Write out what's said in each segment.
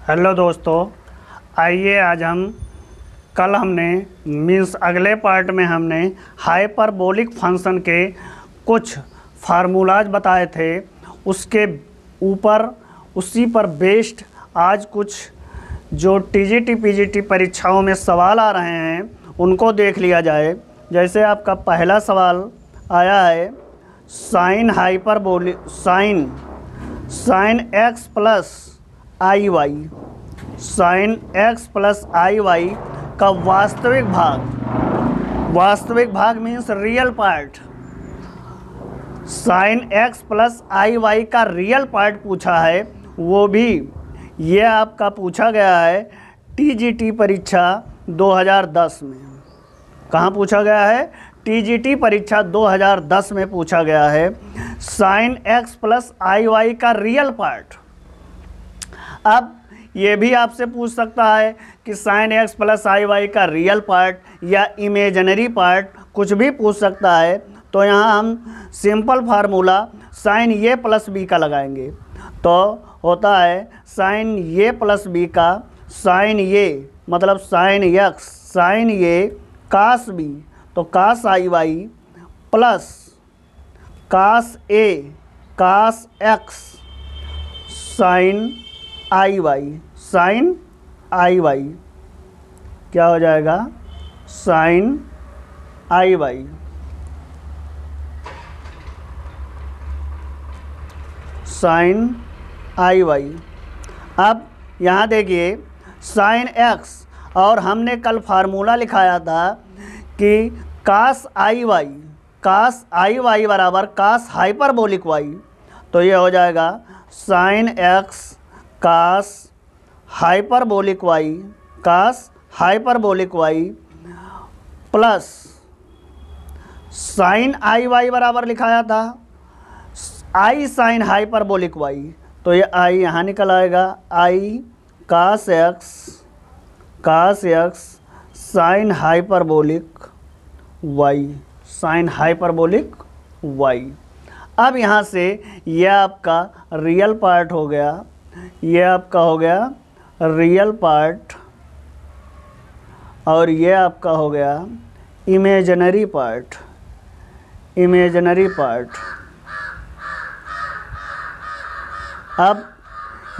Hello दोस्तों, आइए आज हम अगले पार्ट में हमने हाइपरबोलिक फंक्शन के कुछ फार्मूलाज बताए थे। उसके ऊपर उसी पर बेस्ड आज कुछ जो टीजीटी पीजीटी परीक्षाओं में सवाल आ रहे हैं उनको देख लिया जाए। जैसे आपका पहला सवाल आया है sine x plus i y, sine x plus i y का वास्तविक भाग means real part, sine x plus i y का रियल पार्ट पूछा है। वो भी ये आपका पूछा गया है टीजीटी परीक्षा 2010 में। कहाँ पूछा गया है? टीजीटी परीक्षा 2010 में पूछा गया है sine x plus i y का रियल पार्ट। अब ये भी आपसे पूछ सकता है कि sign x plus i y का रियल पार्ट या इमेजिनरी पार्ट, कुछ भी पूछ सकता है। तो यहाँ हम सिंपल फार्मूला साइन ए प्लस बी का लगाएंगे। तो होता है साइन ए प्लस बी का साइन ए मतलब साइन एक्स, साइन ए कास बी, तो cos I y plus cos A cos x sign I y, sign I Y क्या हो जाएगा? साइन आई वाई। साइन आई वाई। अब यहाँ देखिए साइन एक्स, और हमने कल फार्मूला लिखाया था कि कास आई वाई बराबर कास हाइपरबोलिक वाई। तो ये हो जाएगा साइन एक्स कास हाइपरबोलिक वाई, कास हाइपरबोलिक वाई प्लस साइन आई वाई बराबर लिखाया था आई साइन हाइपरबोलिक वाई। तो ये आई यहाँ निकल आएगा, i cos x sine hyperbolic y, sine hyperbolic y. अब यहाँ से यह आपका रियल पार्ट हो गया, ये आपका हो गया रियल पार्ट, और ये आपका हो गया इमेजिनरी पार्ट, इमेजिनरी पार्ट। अब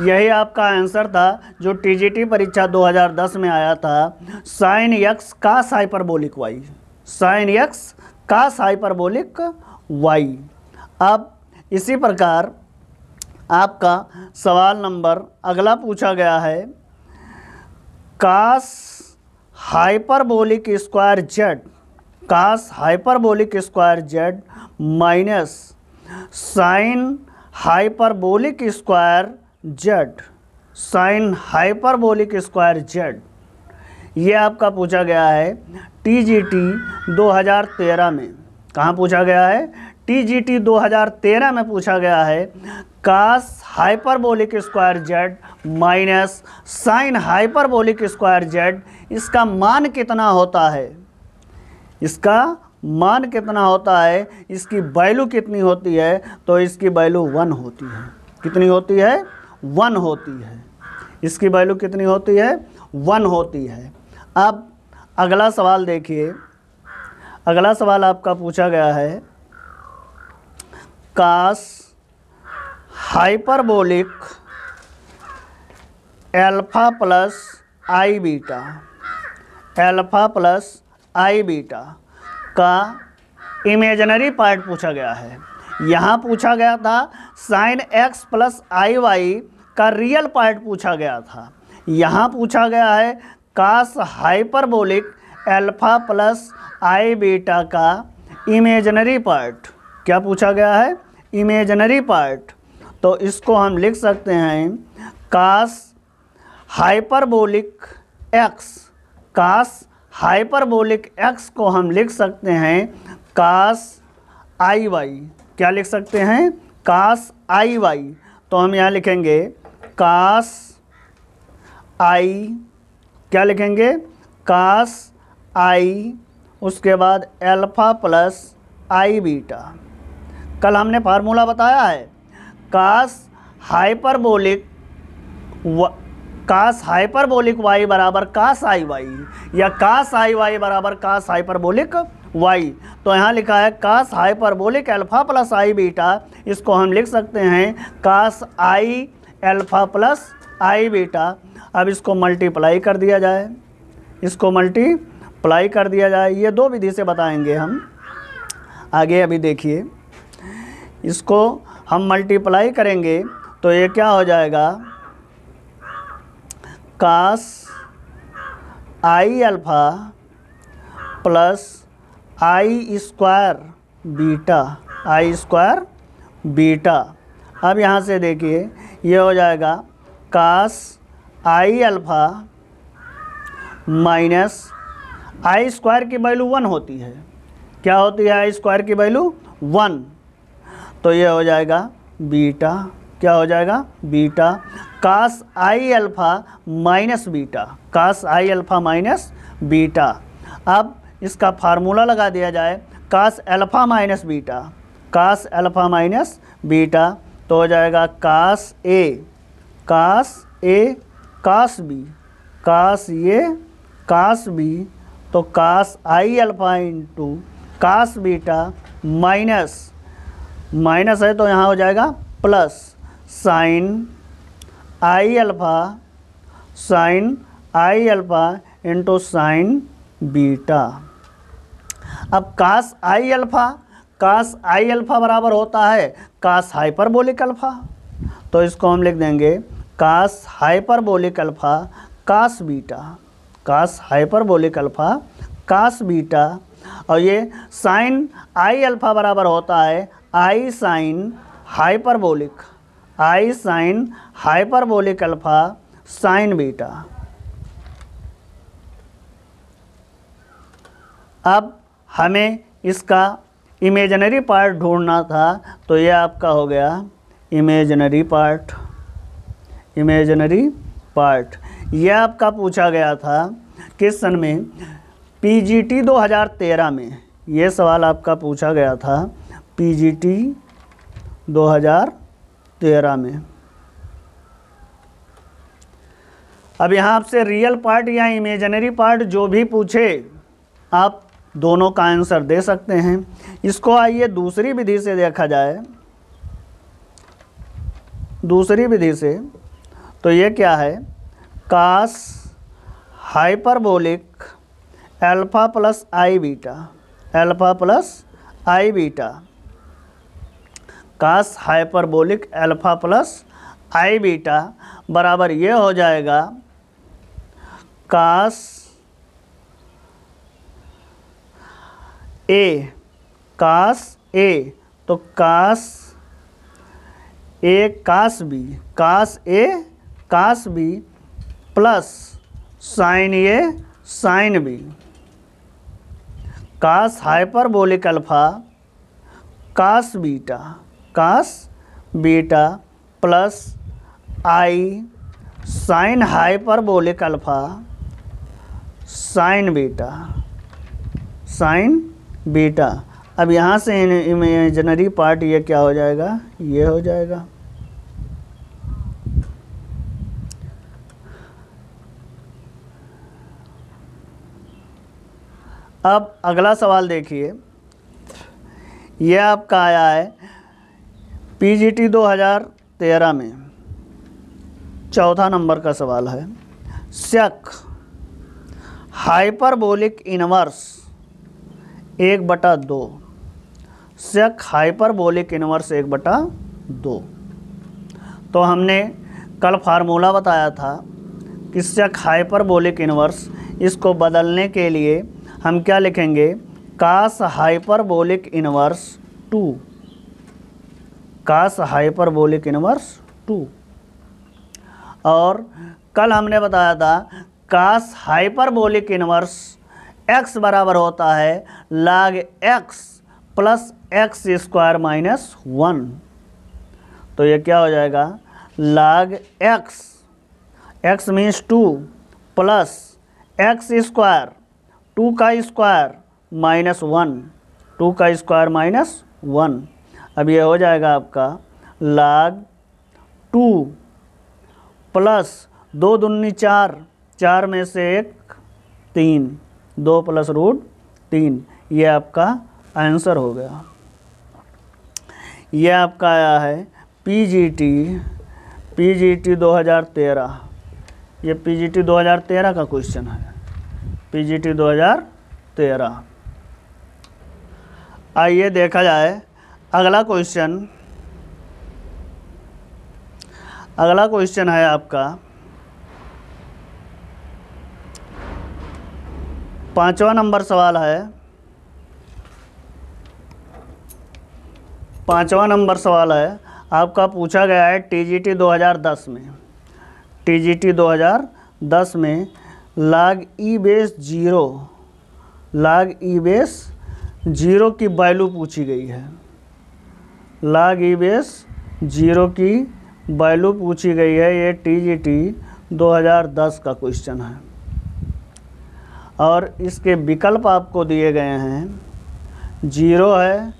यही आपका आंसर था जो टीजीटी परीक्षा 2010 में आया था, साइन एक्स कास हाइपरबोलिक वाई, साइन एक्स कास हाइपरबोलिक वाई। अब इसी प्रकार आपका सवाल नंबर अगला पूछा गया है cos hyperbolic square z, cos hyperbolic square z minus sine hyperbolic square z, sine hyperbolic square z. ये आपका पूछा गया है टीजीटी 2013 में। कहाँ पूछा गया है? टीजीटी 2013 में पूछा गया है cos hyperbolic square z minus sine hyperbolic square z, इसका मान कितना होता है? इसका मान कितना होता है? इसकी वैल्यू कितनी होती है? तो इसकी वैल्यू 1 होती है। कितनी होती है? 1 होती है। इसकी वैल्यू कितनी होती है? 1 होती है। अब अगला सवाल देखिए, अगला सवाल आपका पूछा गया है cos hyperbolic alpha plus i beta, alpha plus i beta का इमेजिनरी पार्ट पूछा गया है। यहाँ पूछा गया था sign x plus i y का रियल पार्ट पूछा गया था। यहाँ पूछा गया है cos hyperbolic alpha plus i beta का इमेजिनरी पार्ट। क्या पूछा गया है? Imaginary part. तो इसको हम लिख सकते हैं कास हाइपरबोलिक एक्स, कास हाइपरबोलिक एक्स को हम लिख सकते हैं कास आई वाई। क्या लिख सकते हैं? कास आई वाई। तो हम यहाँ लिखेंगे कास आई, क्या लिखेंगे? कास आई, उसके बाद एल्फा प्लस आई बीटा। कल हमने फार्मूला बताया है कास हाइपरबोलिक कास हाइपरबोलिक y बराबर कास आई वाई, या कास आई वाई बराबर कास हाइपरबोलिक y। तो यहाँ लिखा है cos hyperbolic alpha plus i beta, इसको हम लिख सकते हैं cos i alpha plus i beta. अब इसको मल्टीप्लाई कर दिया जाए, इसको मल्टीप्लाई कर दिया जाए, ये दो विधि से बताएंगे हम आगे। अभी देखिए, इसको हम मल्टीप्लाई करेंगे तो ये क्या हो जाएगा, cos i alpha plus i square beta, i square beta. अब यहाँ से देखिए ये हो जाएगा cos i alpha minus i square की वैल्यू 1 होती है। क्या होती है आई स्क्वायर की वैल्यू 1, तो ये हो जाएगा बीटा। क्या हो जाएगा beta, cos i alpha minus beta, cos i alpha minus beta. अब इसका फार्मूला लगा दिया जाए, cos alpha minus beta, cos alpha minus beta, तो हो जाएगा कास ए कास बी, कास ये कास बी, तो cos i alpha into cos beta minus है तो यहाँ हो जाएगा plus sine i alpha into sine beta. अब कास आई अल्फा बराबर होता है कास हाइपरबोलिक अल्फा, तो इसको हम लिख देंगे cos hyperbolic alpha cos beta, cos hyperbolic alpha cos beta. और ये साइन आई अल्फा बराबर होता है i sine hyperbolic alpha sine beta. अब हमें इसका इमेजिनरी पार्ट ढूंढना था, तो ये आपका हो गया इमेजिनरी पार्ट। यह आपका पूछा गया था किस सन में, पीजीटी 2013 में। ये सवाल आपका पूछा गया था पीजीटी 2013 में। अब यहाँ आपसे रियल पार्ट या इमेजिनरी पार्ट जो भी पूछे आप दोनों का आंसर दे सकते हैं। इसको आइए दूसरी विधि से देखा जाए, दूसरी विधि से। तो ये क्या है, cos hyperbolic alpha plus i beta, alpha plus i beta, cos hyperbolic alpha plus i beta बराबर ये हो जाएगा कास ए, तो cos A cos B, cos B plus sine A sine B, cos hyperbolic alpha cos beta plus i sine hyperbolic alpha sine beta. अब यहाँ से imaginary part ये क्या हो जाएगा, ये हो जाएगा। अब अगला सवाल देखिए, यह आपका आया है पीजीटी 2013 में, चौथा नंबर का सवाल है। Sec hyperbolic inverse 1/2, sec hyperbolic inverse 1/2। तो हमने कल फार्मूला बताया था कि सेक हाइपरबोलिक इनवर्स, इसको बदलने के लिए हम क्या लिखेंगे, कास हाइपरबोलिक इनवर्स 2, कास हाइपरबोलिक इनवर्स 2। और कल हमने बताया था कास हाइपरबोलिक इनवर्स x बराबर होता है log x plus x square minus 1। तो ये क्या हो जाएगा, log x means 2 plus x square 2 का स्क्वायर माइनस 1, 2 का स्क्वायर माइनस 1। अब ये हो जाएगा आपका log 2 प्लस 2 दूनी 4, 4 में से 1 3, 2 + √3, ये आपका आंसर हो गया। ये आपका आया है पीजीटी 2013, ये पीजीटी 2013 का क्वेश्चन है, पीजीटी 2013। आइए देखा जाए अगला क्वेश्चन। अगला क्वेश्चन है आपका 5वां नंबर सवाल है। 5वां नंबर सवाल है आपका, पूछा गया है टीजीटी 2010 में, टीजीटी 2010 में log e base 0, log e base 0 की वैल्यू पूछी गई है। log e बेस 0 की वैल्यू पूछी गई है। ये टीजीटी 2010 का क्वेश्चन है और इसके विकल्प आपको दिए गए हैं। 0 है,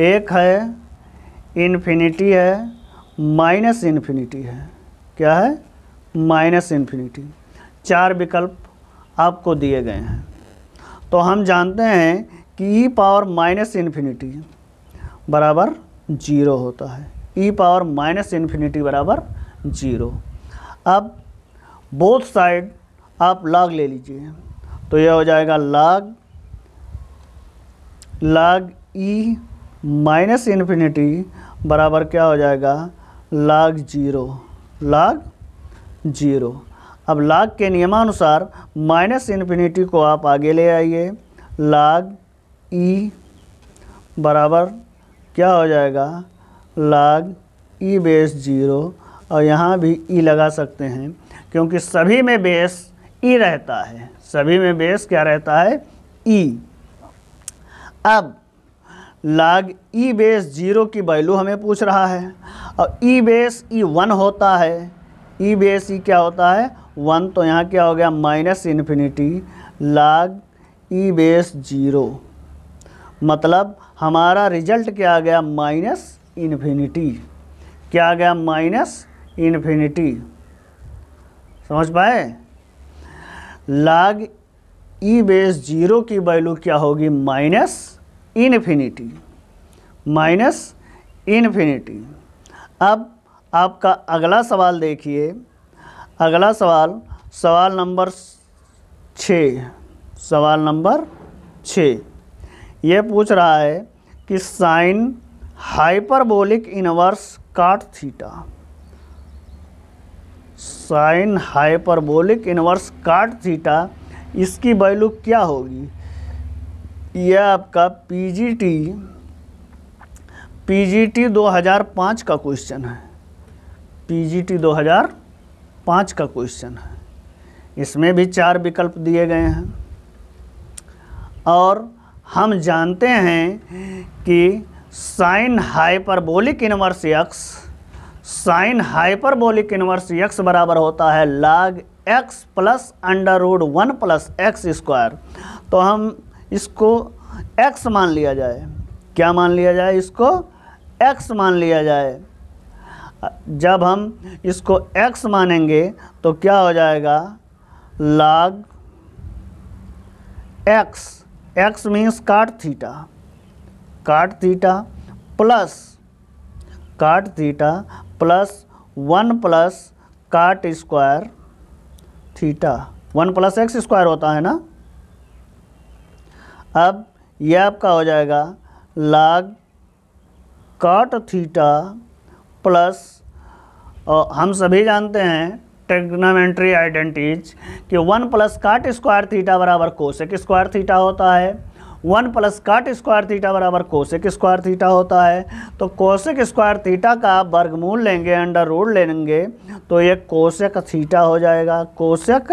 1 है, इन्फिनिटी है, -इन्फिनिटी है। क्या है? -इन्फिनिटी। 4 विकल्प आपको दिए गए हैं। तो हम जानते हैं कि e⁻∞ बराबर 0 होता है, e⁻∞ बराबर 0। अब बोथ साइड आप log ले लीजिए, तो यह हो जाएगा log e⁻∞ बराबर क्या हो जाएगा? log 0। अब log के नियमानुसार -इन्फिनिटी को आप आगे ले आइए, log e बराबर क्या हो जाएगा? log e बेस 0, और यहाँ भी e लगा सकते हैं क्योंकि सभी में बेस e रहता है, सभी में बेस क्या रहता है? e। अब log e बेस 0 की वैल्यू हमें पूछ रहा है और e बेस 1 होता है, e बेस क्या होता है? 1। तो यहाँ क्या हो गया? -इन्फिनिटी log e बेस 0, मतलब हमारा रिजल्ट क्या आ गया? -इन्फिनिटी। क्या आ गया? -इन्फिनिटी। समझ पाए? log e बेस 0 की वैल्यू क्या होगी? -इन्फिनिटी। अब आपका अगला सवाल देखिए। अगला सवाल नंबर 6, सवाल नंबर 6 ये पूछ रहा है कि sine hyperbolic inverse cot theta, sign hyperbolic inverse cot theta, इसकी वैल्यू क्या होगी? यह आपका पीजीटी 2005 का क्वेश्चन है, पीजीटी 2005 का क्वेश्चन है। इसमें भी 4 विकल्प दिए गए हैं और हम जानते हैं कि sine hyperbolic inverse x, sign hyperbolic inverse x बराबर होता है log x plus √1 plus x²। तो हम इसको x मान लिया जाए। क्या मान लिया जाए? इसको x मान लिया जाए। जब हम इसको x मानेंगे तो क्या हो जाएगा? log x means cot theta plus 1 plus cot² theta, 1 plus x² होता है ना। अब यह आपका हो जाएगा log cot थीटा प्लस, हम सभी जानते हैं ट्रिग्नोमेट्री आइडेंटिटीज कि 1 प्लस cot² थीटा बराबर cosec² थीटा होता है, 1 प्लस cot² थीटा बराबर cosec² थीटा होता है। तो cosec² थीटा का आप वर्गमूल लेंगे, अंडर रूट लेंगे, तो ये cosec थीटा हो जाएगा, cosec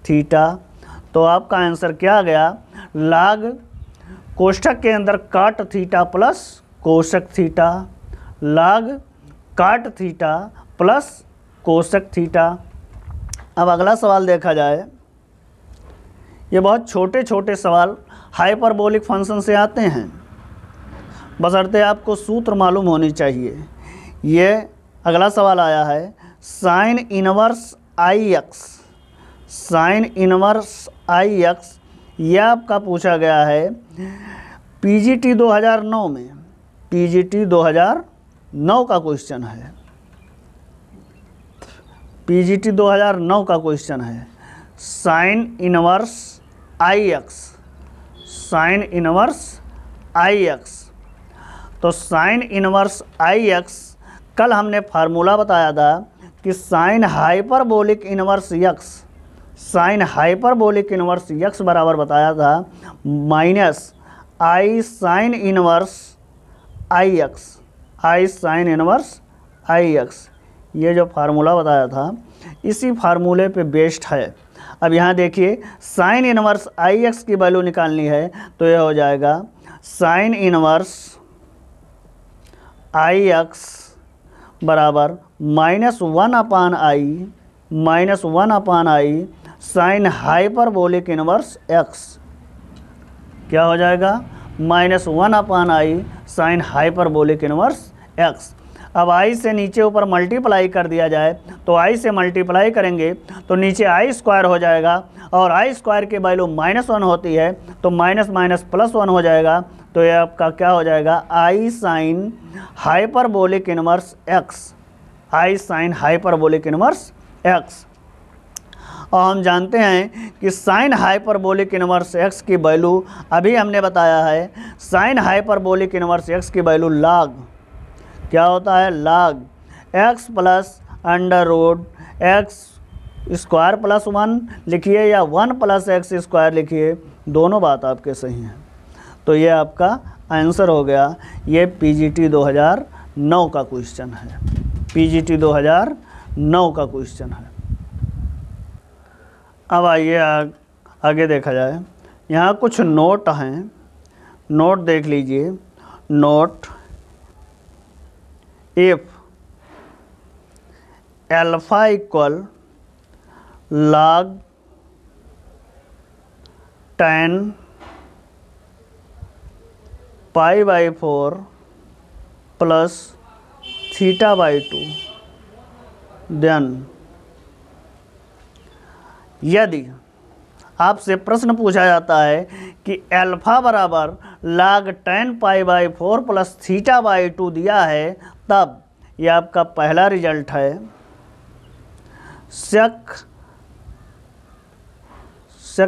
थीटा। तो आपका आंसर क्या आ गया? log कोष्ठक के अंदर cot theta plus cosec theta, log cot theta plus cosec theta. अब अगला सवाल देखा जाए। ये बहुत छोटे छोटे सवाल हाइपरबोलिक फंक्शन से आते हैं, बशर्ते आपको सूत्र मालूम होनी चाहिए। ये अगला सवाल आया है, साइन इनवर्स आई एक्स, साइन इनवर्स आई एक्स, यह आपका पूछा गया है पीजीटी 2009 में, पीजीटी 2009 का क्वेश्चन है, पीजीटी 2009 का क्वेश्चन है। साइन इनवर्स आई एक्स, साइन इनवर्स आई एक्स। तो साइन इनवर्स आई एक्स, कल हमने फार्मूला बताया था कि sine hyperbolic inverse x, sign hyperbolic inverse x बराबर बताया था माइनस आई साइन इनवर्स आई एक्स, आई साइन इनवर्स आई एक्स। ये जो फार्मूला बताया था इसी फार्मूले पे बेस्ड है। अब यहाँ देखिए साइन इनवर्स आई एक्स की वैल्यू निकालनी है तो यह हो जाएगा साइन इनवर्स आई एक्स बराबर -1/i, -1/i sign hyperbolic inverse x. क्या हो जाएगा? -1/i sign hyperbolic inverse x. अब i से नीचे ऊपर मल्टीप्लाई कर दिया जाए तो i से मल्टीप्लाई करेंगे तो नीचे i² हो जाएगा और i² की वैल्यू -1 होती है तो माइनस माइनस +1 हो जाएगा। तो ये आपका क्या हो जाएगा? i sine hyperbolic inverse x, i sine hyperbolic inverse x. और हम जानते हैं कि साइन हाइपरबोलिक इनवर्स एक्स की वैल्यू अभी हमने बताया है, साइन हाइपरबोलिक इनवर्स एक्स की वैल्यू log क्या होता है? log x plus under root x square plus 1 लिखिए या 1 प्लस एक्स स्क्वायर लिखिए, दोनों बात आपके सही हैं। तो ये आपका आंसर हो गया। ये पीजीटी 2009 का क्वेश्चन है, पीजीटी 2009 का क्वेश्चन है। अब आइए आगे देखा जाए। यहाँ कुछ नोट हैं, नोट देख लीजिए। Note if alpha equal log 10 π/4 plus θ/2 then यदि आपसे प्रश्न पूछा जाता है कि अल्फा बराबर log 10 π/4 प्लस θ/2 दिया है, तब यह आपका पहला रिजल्ट है। सेक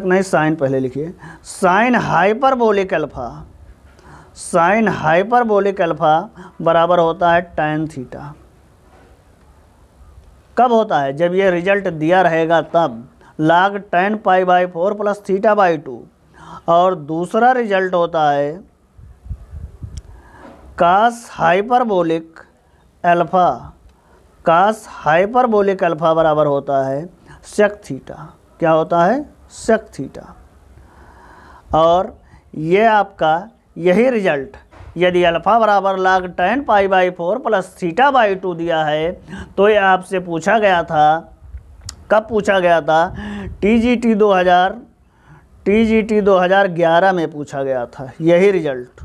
नहीं, साइन पहले लिखिए। Sign hyperbolic alpha, sign hyperbolic alpha बराबर होता है tan थीटा। कब होता है? जब ये रिजल्ट दिया रहेगा तब log 10 π/4 प्लस θ/2। और दूसरा रिजल्ट होता है cos hyperbolic alpha, cos hyperbolic alpha बराबर होता है सेक थीटा। क्या होता है? Sec theta. और ये आपका यही रिजल्ट यदि अल्फा बराबर log 10 π/4 प्लस θ/2 दिया है तो ये आपसे पूछा गया था, कब पूछा गया था? टीजीटी 2011 में पूछा गया था यही रिजल्ट।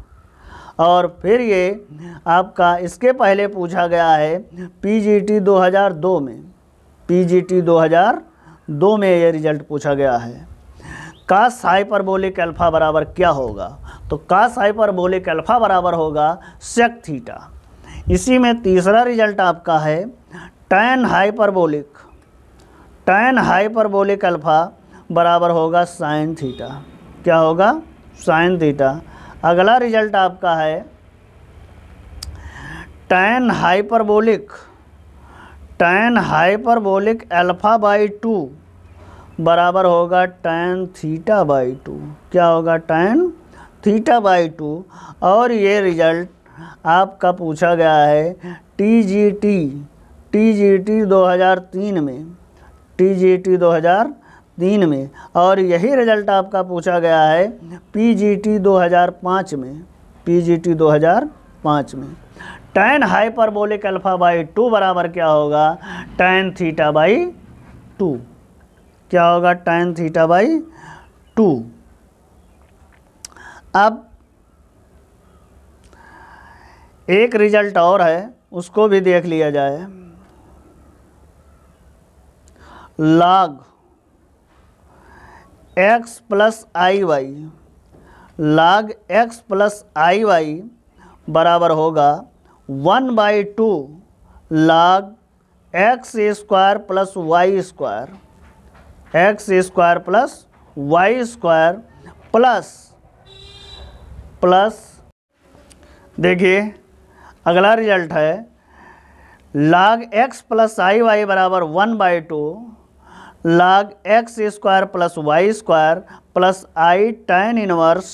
और फिर ये आपका इसके पहले पूछा गया है पीजीटी 2002 में, पीजीटी 2002 में ये रिजल्ट पूछा गया है। कास हाइपरबोलिक अल्फा बराबर क्या होगा? तो कास हाइपरबोलिक अल्फा बराबर होगा सेक थीटा। इसी में तीसरा रिजल्ट आपका है tan hyperbolic, tan hyperbolic alpha बराबर होगा साइन थीटा। क्या होगा? Sine theta. अगला रिजल्ट आपका है tan हाइपरबोलिक अल्फा/2 बराबर होगा tan θ/2। क्या होगा? tan θ/2। और ये रिजल्ट आपका पूछा गया है टीजीटी 2003 में, टीजीटी 2003 में। और यही रिजल्ट आपका पूछा गया है पीजीटी 2005 में, पीजीटी 2005 में। tan हाइपरबोलिक अल्फा/2 बराबर क्या होगा? tan θ/2। क्या होगा? tan θ/2। अब एक रिजल्ट और है, उसको भी देख लिया जाए। log x plus i y, log x plus i y बराबर होगा 1/2 log x square plus y square, x square plus y square plus देखिए अगला रिजल्ट है log x plus i y बराबर 1/2 log x square plus y square plus i tan inverse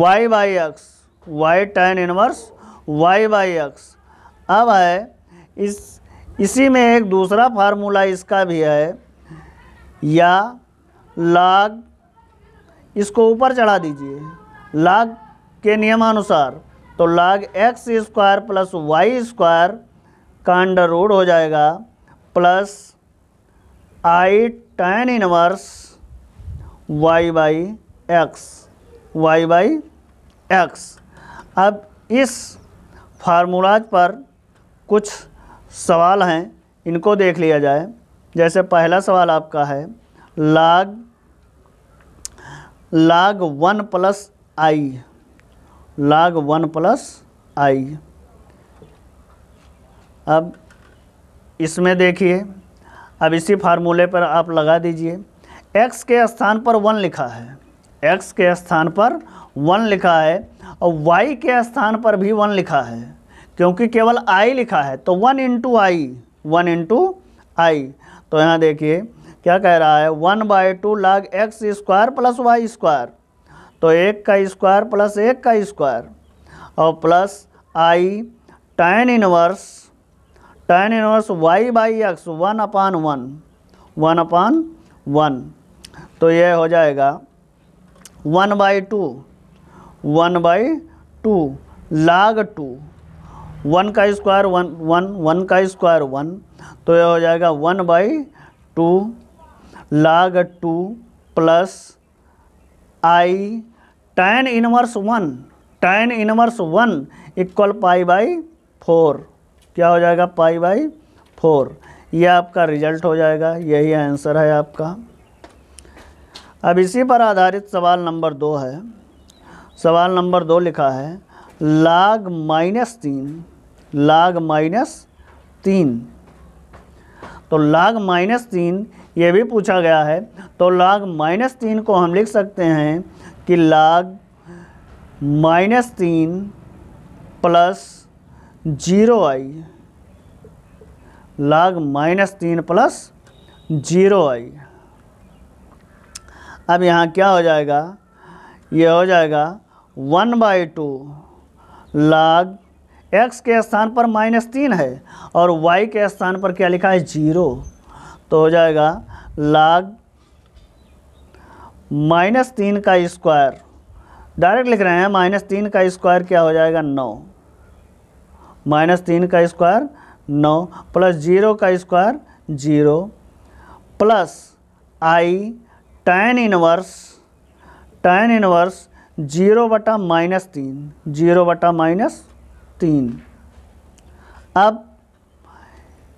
y by x, y tan inverse y by x. अब है इसी में एक दूसरा फार्मूला इसका भी है, या log इसको ऊपर चढ़ा दीजिए log के नियमानुसार, तो log x square plus y square का अंडर रूट हो जाएगा plus i tan inverse y by x. अब इस फार्मूलाज पर कुछ सवाल हैं, इनको देख लिया जाए। जैसे पहला सवाल आपका है log 1 प्लस आई, log 1 प्लस आई। अब इसमें देखिए, अब इसी फार्मूले पर आप लगा दीजिए। x के स्थान पर 1 लिखा है, x के स्थान पर 1 लिखा है और y के स्थान पर भी 1 लिखा है, क्योंकि केवल i लिखा है तो 1 इंटू आई। तो यहाँ देखिए क्या कह रहा है 1/2 log x square plus y square, तो 1 का स्क्वायर प्लस 1 का स्क्वायर और plus i tan inverse y by x 1/1। तो ये हो जाएगा 1/2 log 2, 1 का स्क्वायर 1 का स्क्वायर 1, तो यह हो जाएगा 1/2 log 2 plus i tan inverse 1 equal π/4। क्या हो जाएगा π/4। यह आपका रिजल्ट हो जाएगा, यही आंसर है आपका। अब इसी पर आधारित सवाल नंबर 2 है। सवाल नंबर 2 लिखा है log -3, तो log -3 ये भी पूछा गया है, तो log -3 को हम लिख सकते हैं कि log -3 plus 0i, log -3 plus 0i। अब यहाँ क्या हो जाएगा, ये हो जाएगा 1/2 log x के स्थान पर -3 है और y के स्थान पर क्या लिखा है 0, तो हो जाएगा log -3 का स्क्वायर, डायरेक्ट लिख रहे हैं, -3 का स्क्वायर क्या हो जाएगा 9, -3 का स्क्वायर 9 प्लस 0 का square 0 plus i tan inverse 0/-3। अब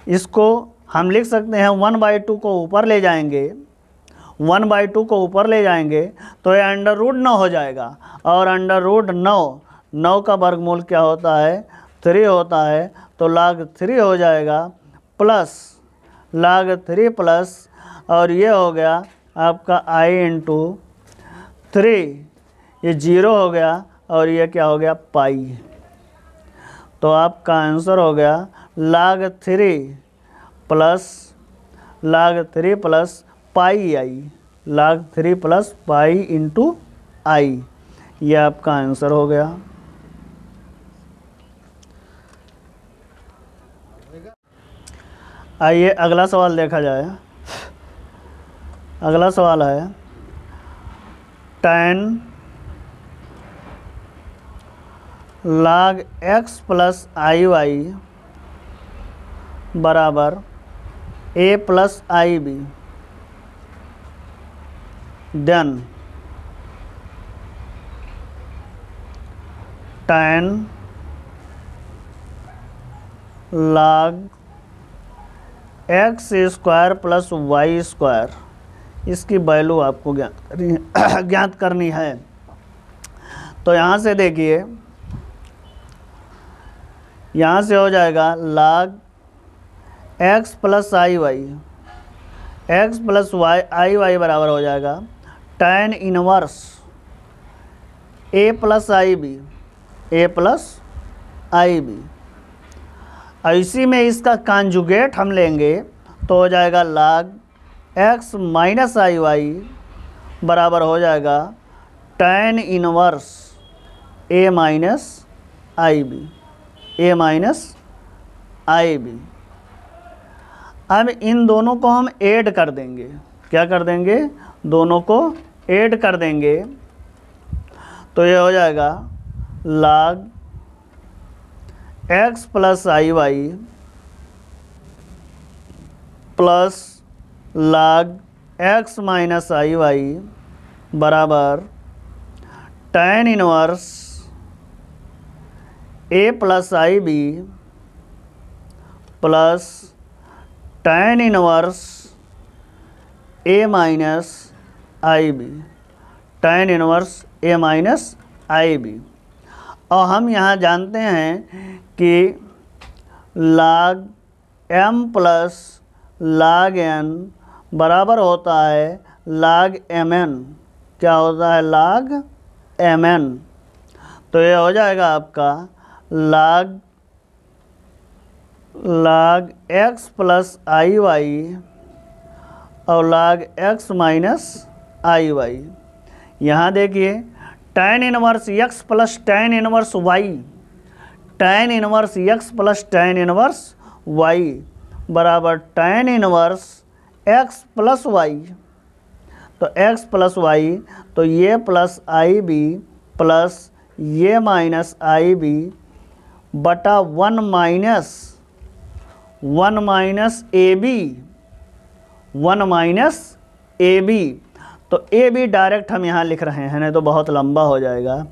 इसको हम लिख सकते हैं 1/2 को ऊपर ले जाएंगे, 1/2 को ऊपर ले जाएंगे तो ये अंडर रूट 9 हो जाएगा, और अंडर रूट 9 का वर्गमूल क्या होता है 3 होता है, तो log 3 हो जाएगा प्लस log 3 प्लस, और ये हो गया आपका i इंटू 3, ये 0 हो गया और ये क्या हो गया पाई। तो आपका आंसर हो गया log 3 प्लस पाई आई, log 3 प्लस पाई इंटू आई, ये आपका आंसर हो गया। आइए अगला सवाल देखा जाए। अगला सवाल है tan log x plus i y बराबर a plus i b, then tan log x square plus y square, इसकी वैल्यू आपको ज्ञात करनी है। तो यहाँ से देखिए, यहाँ से हो जाएगा log x plus i Y, x plus Y I y बराबर हो जाएगा tan inverse A plus i B, A plus i B. इसी में इसका कॉन्जुगेट हम लेंगे तो हो जाएगा log x minus i y बराबर हो जाएगा tan inverse A minus i B, A minus i B. अब इन दोनों को हम ऐड कर देंगे, क्या कर देंगे, दोनों को ऐड कर देंगे तो ये हो जाएगा log x plus i y plus log x minus i y बराबर tan inverse A plus i B plus tan inverse A minus i B, tan inverse A minus i B. और हम यहाँ जानते हैं कि log m plus log n बराबर होता है log mn, क्या होता है, log mn। तो ये हो जाएगा आपका log x plus i y और log x minus i y. यहाँ देखिए tan inverse x plus tan inverse y, tan inverse x plus tan inverse y बराबर tan inverse x plus y. तो x प्लस वाई, तो ये plus i B plus ये minus i b बटा one minus a b, one minus a b. तो a B direct हम यहाँ लिख रहे हैं, नहीं तो बहुत लंबा हो जाएगा।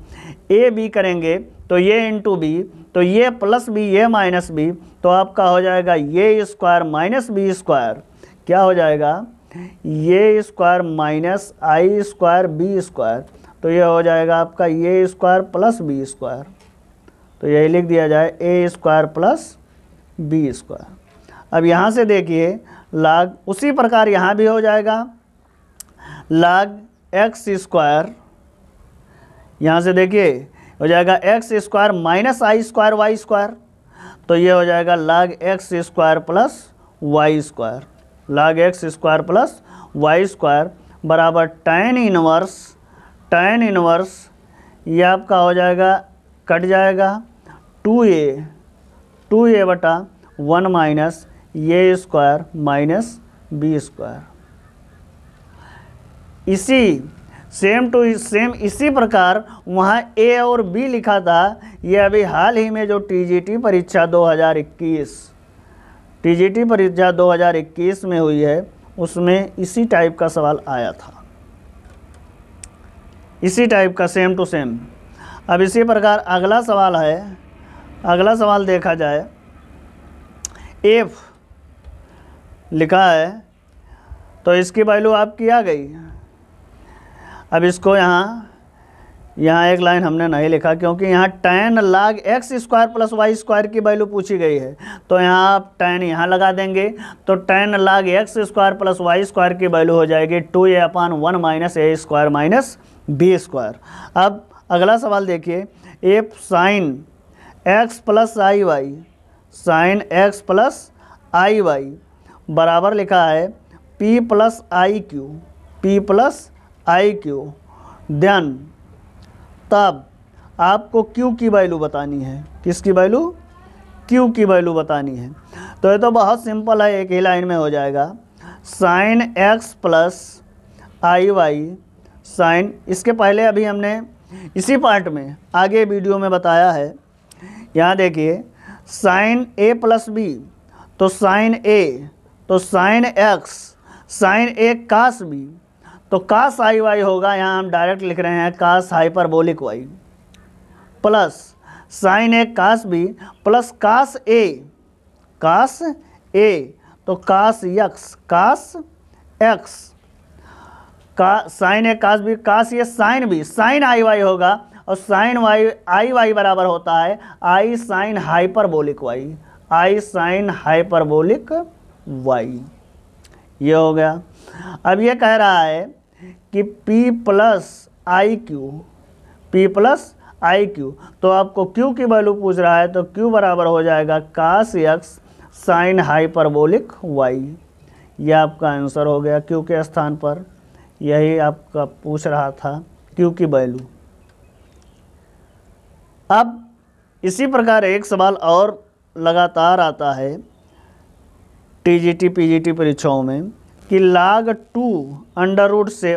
ए बी करेंगे तो ये इंटू बी, तो ये प्लस बी ये माइनस बी, तो आपका हो जाएगा ये स्क्वायर माइनस बी स्क्वायर, क्या हो जाएगा, ये square minus i square B square. तो ये हो जाएगा आपका ये स्क्वायर प्लस बी स्क्वायर। तो यही लिख दिया जाए ए स्क्वायर प्लस बी स्क्वायर। अब यहाँ से देखिए log, उसी प्रकार यहाँ भी हो जाएगा log एक्स स्क्वायर, यहाँ से देखिए हो जाएगा x square minus i square y square. तो ये हो जाएगा log x square plus y square, log x square plus y square बराबर tan इनवर्स ये आपका हो जाएगा, कट जाएगा 2a बटा वन माइनस ये स्क्वायर माइनस बी स्क्वायर। इसी सेम टू सेम इसी प्रकार वहाँ ए और बी लिखा था। ये अभी हाल ही में जो टीजीटी परीक्षा 2021 में हुई है, उसमें इसी टाइप का सवाल आया था, इसी टाइप का सेम टू सेम। अब इसी प्रकार अगला सवाल है, अगला सवाल देखा जाए, एफ लिखा है तो इसकी वैल्यू आपकी आ गई। अब इसको यहाँ एक लाइन हमने नहीं लिखा क्योंकि यहाँ tan log x square plus y square की वैल्यू पूछी गई है। तो यहाँ आप tan यहाँ लगा देंगे तो tan log x square plus y square की वैल्यू हो जाएगी 2a upon one minus a square minus b square. अब अगला सवाल देखिए, f sine x plus i y, sine x plus i y बराबर लिखा है p plus i q, p plus i q. Then तब आपको क्यू की वैल्यू बतानी है, किसकी वैल्यू, क्यू की वैल्यू बतानी है। तो ये तो बहुत सिंपल है, एक ही लाइन में हो जाएगा। Sign x plus i y, sign, इसके पहले अभी हमने इसी पार्ट में आगे वीडियो में बताया है। यहाँ देखिए साइन ए प्लस बी, तो साइन ए, तो साइन एक्स, साइन ए कास बी, तो कास आई वाई होगा, यहाँ हम डायरेक्ट लिख रहे हैं कास hyperbolic Y, plus sine A cos B plus cos A, cos A, तो कास यक्स, कास एक्स, का साइन ए कास बी, कास ये साइन बी, साइन आई वाई होगा, और साइन वाई आई वाई बराबर होता है i sine hyperbolic Y, I sine hyperbolic Y. ये हो गया। अब ये कह रहा है कि P plus i Q, P plus i Q, तो आपको Q की वैल्यू पूछ रहा है, तो Q बराबर हो जाएगा कास एक्स साइन हाइपरबोलिक वाई। यह आपका आंसर हो गया Q के स्थान पर, यही आपका पूछ रहा था Q की वैल्यू। अब इसी प्रकार एक सवाल और लगातार आता है टीजीटी पीजीटी परीक्षाओं में कि log 2 अंडर रूट से